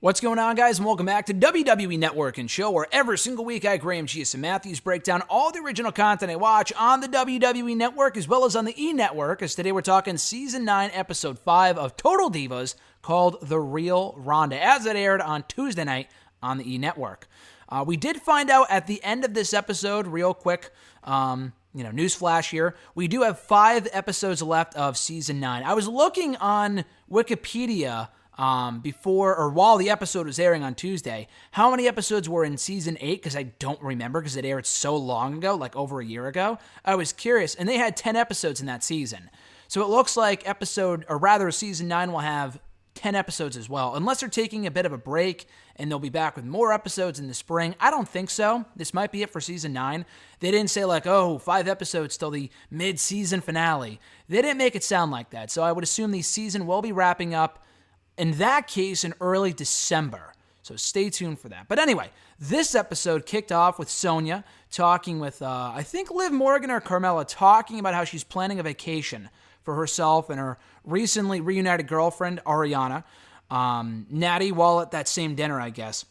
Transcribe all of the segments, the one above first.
What's going on, guys, and welcome back to WWE Network and Show, where every single week I, Graham G.S. and Matthews, break down all the original content I watch on the WWE Network as well as on the E-Network, as today we're talking Season 9, Episode 5 of Total Divas, called The Real Ronda, as it aired on Tuesday night on the E-Network. We did find out at the end of this episode, real quick, newsflash here, we do have 5 episodes left of Season 9. I was looking on Wikipedia before or while the episode was airing on Tuesday, how many episodes were in Season 8, because I don't remember because it aired so long ago, like over a year ago. I was curious, and they had 10 episodes in that season. So it looks like Season 9 will have 10 episodes as well, unless they're taking a bit of a break and they'll be back with more episodes in the spring. I don't think so. This might be it for Season 9. They didn't say 5 episodes till the mid-season finale. They didn't make it sound like that, so I would assume the season will be wrapping up in that case in early December. So stay tuned for that. But anyway, this episode kicked off with Sonya talking with, I think Liv Morgan or Carmella, talking about how she's planning a vacation for herself and her recently reunited girlfriend, Ariana. Natty, while at that same dinner, I guess.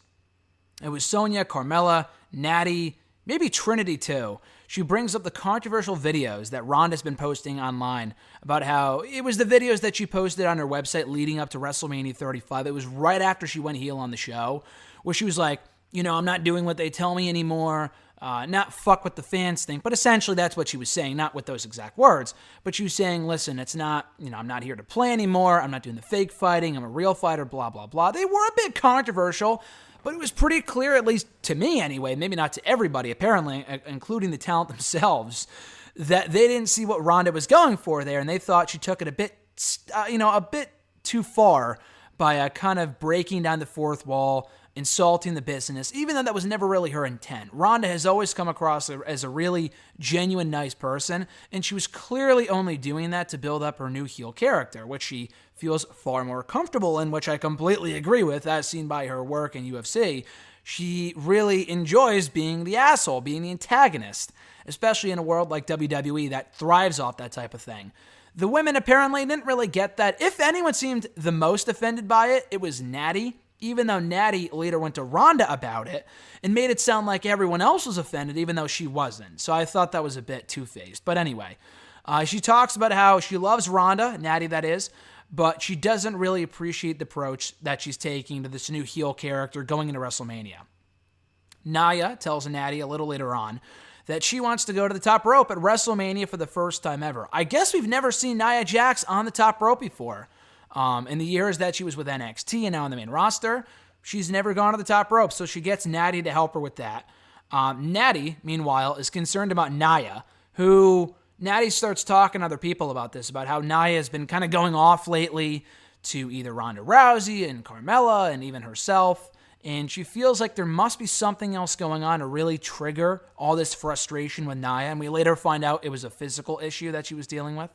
It was Sonya, Carmella, Natty, maybe Trinity too. She brings up the controversial videos that Ronda's been posting online about how it was the videos that she posted on her website leading up to WrestleMania 35. It was right after she went heel on the show, where she was like, I'm not doing what they tell me anymore, not fuck what the fans think. But essentially that's what she was saying, not with those exact words. But she was saying, listen, it's not, I'm not here to play anymore. I'm not doing the fake fighting. I'm a real fighter, blah, blah, blah. They were a bit controversial, but it was pretty clear, at least to me anyway, maybe not to everybody, apparently, including the talent themselves, that they didn't see what Ronda was going for there, and they thought she took it a bit too far by kind of breaking down the fourth wall, insulting the business, even though that was never really her intent. Ronda has always come across as a really genuine, nice person, and she was clearly only doing that to build up her new heel character, which she feels far more comfortable in, which I completely agree with, as seen by her work in UFC. She really enjoys being the asshole, being the antagonist, especially in a world like WWE that thrives off that type of thing. The women apparently didn't really get that. If anyone seemed the most offended by it, it was Natty, even though Natty later went to Ronda about it and made it sound like everyone else was offended, even though she wasn't. So I thought that was a bit two-faced. But anyway, she talks about how she loves Ronda, Natty that is, but she doesn't really appreciate the approach that she's taking to this new heel character going into WrestleMania. Nia tells Natty a little later on that she wants to go to the top rope at WrestleMania for the first time ever. I guess we've never seen Nia Jax on the top rope before. In the years that she was with NXT and now on the main roster, she's never gone to the top rope, so she gets Natty to help her with that. Natty, meanwhile, is concerned about Nia, who Natty starts talking to other people about this, about how Nia has been kind of going off lately to either Ronda Rousey and Carmella and even herself, and she feels like there must be something else going on to really trigger all this frustration with Nia, and we later find out it was a physical issue that she was dealing with.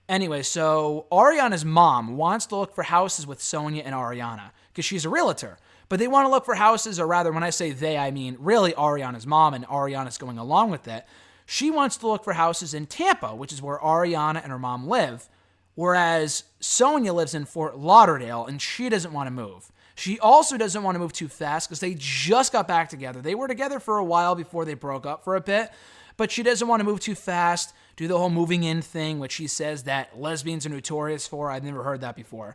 Anyway, so Ariana's mom wants to look for houses with Sonya and Ariana because she's a realtor. But they want to look for houses, or rather, when I say they, I mean really Ariana's mom, and Ariana's going along with it. She wants to look for houses in Tampa, which is where Ariana and her mom live, whereas Sonya lives in Fort Lauderdale, and she doesn't want to move. She also doesn't want to move too fast because they just got back together. They were together for a while before they broke up for a bit, but she doesn't want to move too fast, do the whole moving in thing, which she says that lesbians are notorious for. I've never heard that before.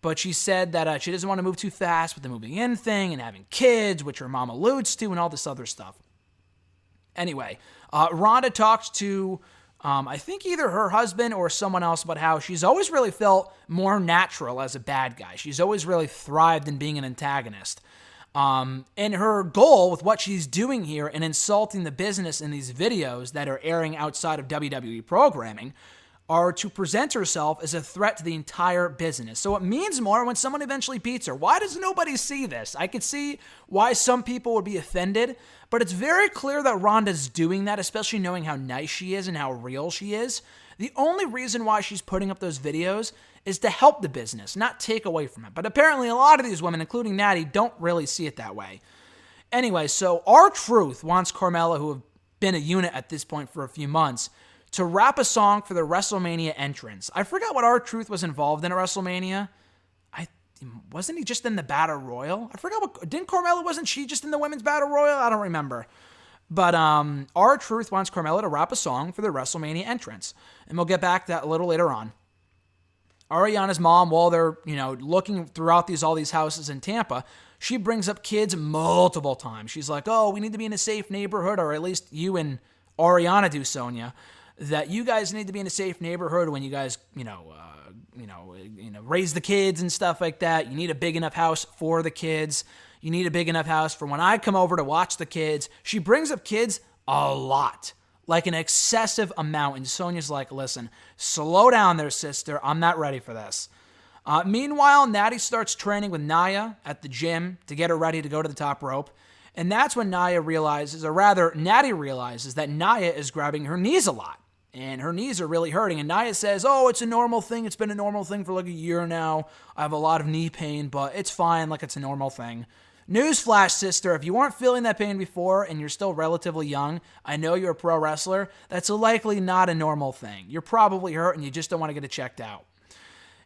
But she said that she doesn't want to move too fast with the moving in thing and having kids, which her mom alludes to, and all this other stuff. Anyway, Ronda talks to, I think either her husband or someone else, about how she's always really felt more natural as a bad guy. She's always really thrived in being an antagonist. And her goal with what she's doing here and insulting the business in these videos that are airing outside of WWE programming are to present herself as a threat to the entire business. So it means more when someone eventually beats her. Why does nobody see this? I could see why some people would be offended, but it's very clear that Ronda's doing that, especially knowing how nice she is and how real she is. The only reason why she's putting up those videos is to help the business, not take away from it. But apparently a lot of these women, including Natty, don't really see it that way. Anyway, so R-Truth wants Carmella, who have been a unit at this point for a few months, to rap a song for the WrestleMania entrance. I forgot what R-Truth was involved in at WrestleMania. wasn't he just in the Battle Royal? I forgot didn't Carmella, wasn't she just in the Women's Battle Royal? I don't remember. But R-Truth wants Carmella to rap a song for the WrestleMania entrance. And we'll get back to that a little later on. Ariana's mom, while they're, looking throughout all these houses in Tampa, she brings up kids multiple times. She's like, oh, we need to be in a safe neighborhood, or at least you and Ariana do, Sonya, that you guys need to be in a safe neighborhood when you guys, raise the kids and stuff like that. You need a big enough house for the kids. You need a big enough house for when I come over to watch the kids. She brings up kids a lot, like an excessive amount. And Sonya's like, listen, slow down there, sister. I'm not ready for this. Meanwhile, Natty starts training with Nia at the gym to get her ready to go to the top rope. And that's when Natty realizes that Nia is grabbing her knees a lot. And her knees are really hurting. And Nia says, oh, it's a normal thing. It's been a normal thing for like a year now. I have a lot of knee pain, but it's fine, like it's a normal thing. Newsflash, sister, if you weren't feeling that pain before and you're still relatively young, I know you're a pro wrestler, that's likely not a normal thing. You're probably hurt and you just don't want to get it checked out.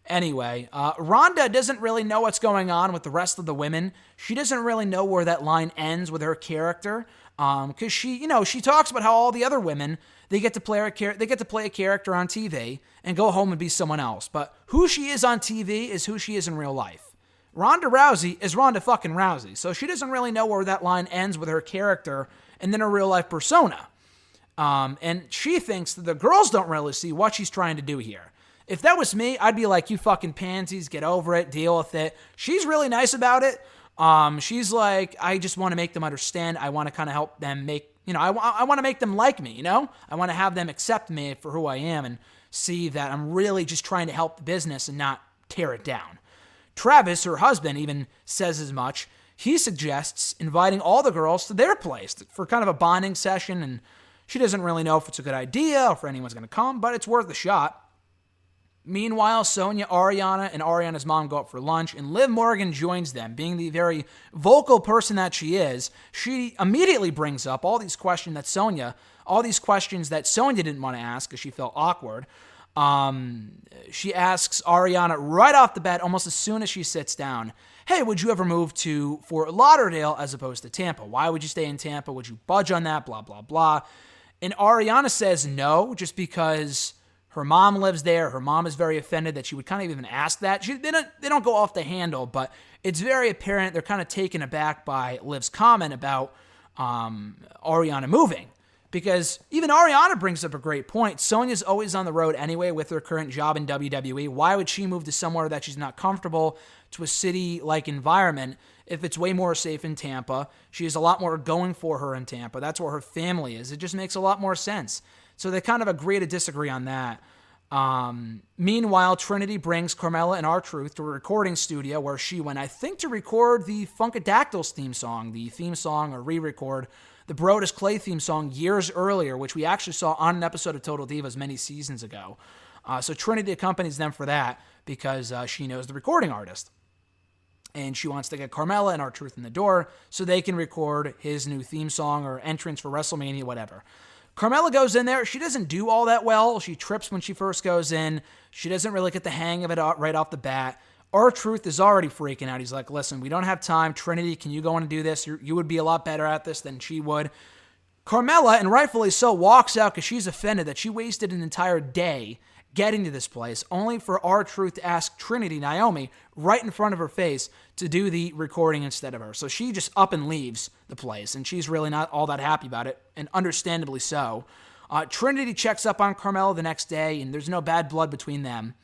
Anyway, Rhonda doesn't really know what's going on with the rest of the women. She doesn't really know where that line ends with her character, because she talks about how all the other women, they get to play a character on TV and go home and be someone else. But who she is on TV is who she is in real life. Ronda Rousey is Ronda fucking Rousey, so she doesn't really know where that line ends with her character and then her real life persona. And she thinks that the girls don't really see what she's trying to do here. If that was me, I'd be like, you fucking pansies, get over it, deal with it. She's really nice about it. She's like, I just want to make them understand. I want to kind of help them I want to make them like me, I want to have them accept me for who I am and see that I'm really just trying to help the business and not tear it down. Travis, her husband, even says as much. He suggests inviting all the girls to their place for kind of a bonding session, and she doesn't really know if it's a good idea or if anyone's going to come, but it's worth a shot. Meanwhile, Sonya, Ariana, and Ariana's mom go out for lunch, and Liv Morgan joins them. Being the very vocal person that she is, she immediately brings up all these questions that Sonya didn't want to ask because she felt awkward. She asks Ariana right off the bat, almost as soon as she sits down, hey, would you ever move to Fort Lauderdale as opposed to Tampa? Why would you stay in Tampa? Would you budge on that? Blah, blah, blah. And Ariana says no, just because her mom lives there. Her mom is very offended that she would kind of even ask that. They don't go off the handle, but it's very apparent they're kind of taken aback by Liv's comment about Ariana moving. Because even Ariana brings up a great point. Sonya's always on the road anyway with her current job in WWE. Why would she move to somewhere that she's not comfortable, to a city-like environment, if it's way more safe in Tampa? She has a lot more going for her in Tampa. That's where her family is. It just makes a lot more sense. So they kind of agree to disagree on that. Meanwhile, Trinity brings Carmella and R-Truth to a recording studio where she went, I think, to record the Funkadactyls theme song or re-record the Brodus Clay theme song years earlier, which we actually saw on an episode of Total Divas many seasons ago. So Trinity accompanies them for that because she knows the recording artist. And she wants to get Carmella and R-Truth in the door so they can record his new theme song or entrance for WrestleMania, whatever. Carmella goes in there. She doesn't do all that well. She trips when she first goes in. She doesn't really get the hang of it right off the bat. R-Truth is already freaking out. He's like, listen, we don't have time. Trinity, can you go in and do this? You would be a lot better at this than she would. Carmella, and rightfully so, walks out because she's offended that she wasted an entire day getting to this place, only for R-Truth to ask Trinity, Naomi, right in front of her face to do the recording instead of her. So she just up and leaves the place, and she's really not all that happy about it, and understandably so. Trinity checks up on Carmella the next day, and there's no bad blood between them.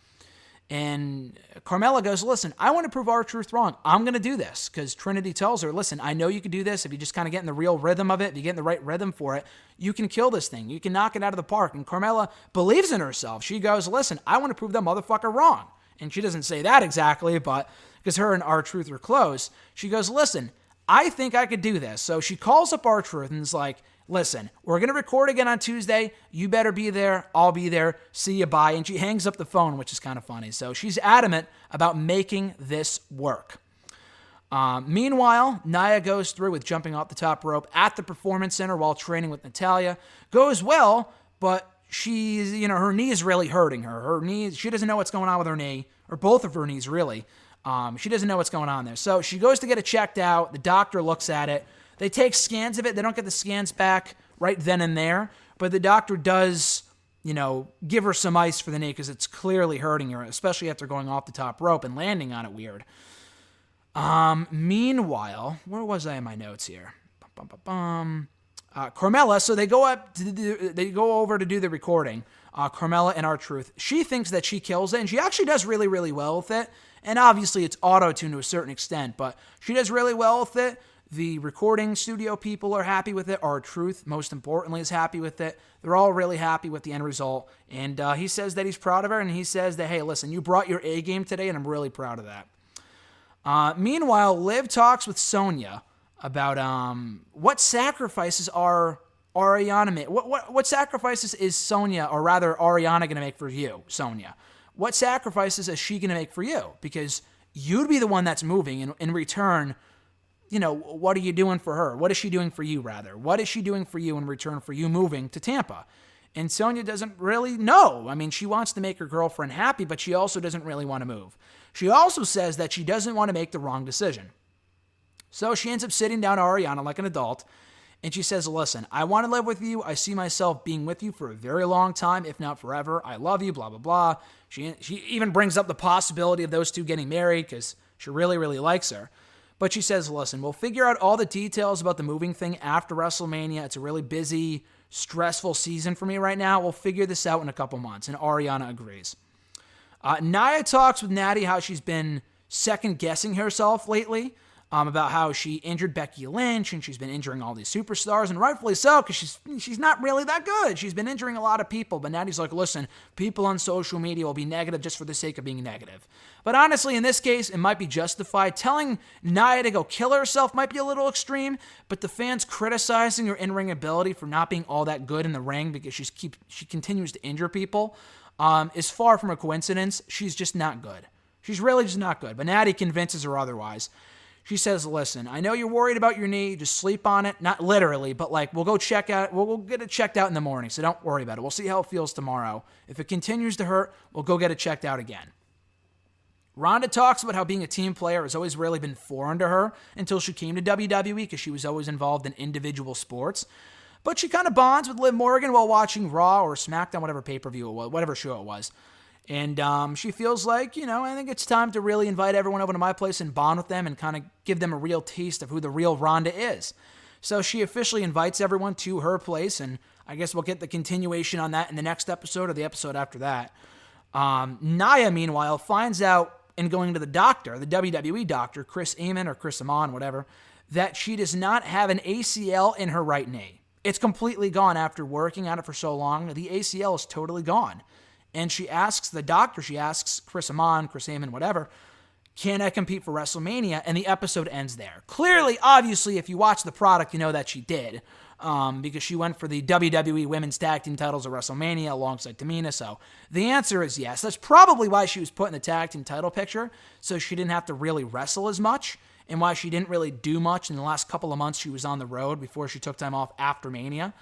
And Carmella goes, listen, I want to prove R-Truth wrong. I'm going to do this, because Trinity tells her, listen, I know you can do this. If you just kind of get in the real rhythm of it, if you get in the right rhythm for it, you can kill this thing. You can knock it out of the park. And Carmella believes in herself. She goes, listen, I want to prove that motherfucker wrong. And she doesn't say that exactly, but because her and R-Truth are close, she goes, listen, I think I could do this. So she calls up R-Truth and is like, listen, we're going to record again on Tuesday. You better be there. I'll be there. See you, bye. And she hangs up the phone, which is kind of funny. So she's adamant about making this work. Meanwhile, Nia goes through with jumping off the top rope at the Performance Center while training with Natalya. Goes well, but she's, her knee is really hurting her. Her knee, she doesn't know what's going on with her knee, or both of her knees, really. She doesn't know what's going on there. So she goes to get it checked out. The doctor looks at it. They take scans of it. They don't get the scans back right then and there, but the doctor does, give her some ice for the knee because it's clearly hurting her, especially after going off the top rope and landing on it weird. Meanwhile, where was I in my notes here? Carmella, so they go over to do the recording. Carmella and R-Truth. She thinks that she kills it, and she actually does really, really well with it. And obviously it's auto-tuned to a certain extent, but she does really well with it. The recording studio people are happy with it. R-Truth, most importantly, is happy with it. They're all really happy with the end result. And he says that he's proud of her, and he says that, hey, listen, you brought your A game today, and I'm really proud of that. Meanwhile, Liv talks with Sonya about what sacrifices are Ariana what sacrifices is Sonya, or rather Ariana, going to make for you, Sonya? What sacrifices is she going to make for you? Because you'd be the one that's moving, and in return, what are you doing for her? What is she doing for you, rather? What is she doing for you in return for you moving to Tampa? And Sonya doesn't really know. I mean, she wants to make her girlfriend happy, but she also doesn't really want to move. She also says that she doesn't want to make the wrong decision. So she ends up sitting down to Ariana like an adult, and she says, listen, I want to live with you. I see myself being with you for a very long time, if not forever. I love you, blah, blah, blah. She even brings up the possibility of those two getting married because she really, really likes her. But she says, listen, we'll figure out all the details about the moving thing after WrestleMania. It's a really busy, stressful season for me right now. We'll figure this out in a couple months. And Ariana agrees. Nia talks with Natty how she's been second-guessing herself lately. About how she injured Becky Lynch, and she's been injuring all these superstars, and rightfully so, because she's not really that good. She's been injuring a lot of people, but Natty's like, listen, people on social media will be negative just for the sake of being negative. But honestly, in this case, it might be justified. Telling Nia to go kill herself might be a little extreme, but the fans criticizing her in-ring ability for not being all that good in the ring because she continues to injure people is far from a coincidence. She's just not good. She's really just not good, but Natty convinces her otherwise. She says, listen, I know you're worried about your knee. Just sleep on it. Not literally, but we'll go check out. We'll get it checked out in the morning, so don't worry about it. We'll see how it feels tomorrow. If it continues to hurt, we'll go get it checked out again. Ronda talks about how being a team player has always really been foreign to her until she came to WWE because she was always involved in individual sports. But she kind of bonds with Liv Morgan while watching Raw or SmackDown, whatever pay-per-view it was, whatever show it was. And she feels like, I think it's time to really invite everyone over to my place and bond with them and kind of give them a real taste of who the real Ronda is. So she officially invites everyone to her place, and I guess we'll get the continuation on that in the next episode or the episode after that. Nia, meanwhile, finds out in going to the doctor, the WWE doctor, Chris Amon or Chris Amon, whatever, that she does not have an ACL in her right knee. It's completely gone after working on it for so long. The ACL is totally gone. And she asks the doctor, Chris Amon, Chris Amon, whatever, can I compete for WrestleMania? And the episode ends there. Clearly, obviously, if you watch the product, you know that she did. Because she went for the WWE Women's Tag Team titles at WrestleMania alongside Tamina. So the answer is yes. That's probably why she was put in the Tag Team title picture, so she didn't have to really wrestle as much, and why she didn't really do much in the last couple of months she was on the road before she took time off after Mania.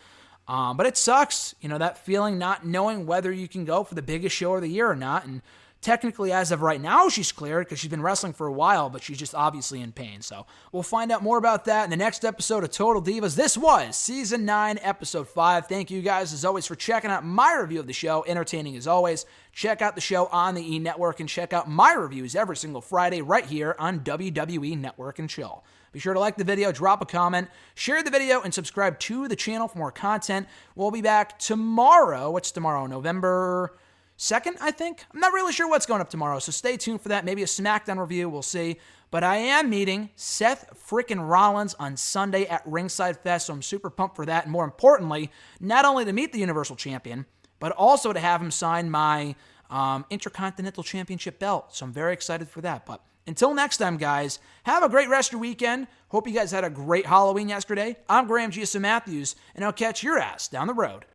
But it sucks, that feeling not knowing whether you can go for the biggest show of the year or not. And technically, as of right now, she's cleared because she's been wrestling for a while, but she's just obviously in pain. So we'll find out more about that in the next episode of Total Divas. This was Season 9, Episode 5. Thank you guys, as always, for checking out my review of the show. Entertaining as always. Check out the show on the E! Network and check out my reviews every single Friday right here on WWE Network and Chill. Be sure to like the video, drop a comment, share the video, and subscribe to the channel for more content. We'll be back tomorrow. What's tomorrow? November 2nd, I think? I'm not really sure what's going up tomorrow, so stay tuned for that. Maybe a SmackDown review. We'll see. But I am meeting Seth frickin' Rollins on Sunday at Ringside Fest, so I'm super pumped for that. And more importantly, not only to meet the Universal Champion, but also to have him sign my Intercontinental Championship belt. So I'm very excited for that. But until next time, guys, have a great rest of your weekend. Hope you guys had a great Halloween yesterday. I'm Graham G. Matthews, and I'll catch your ass down the road.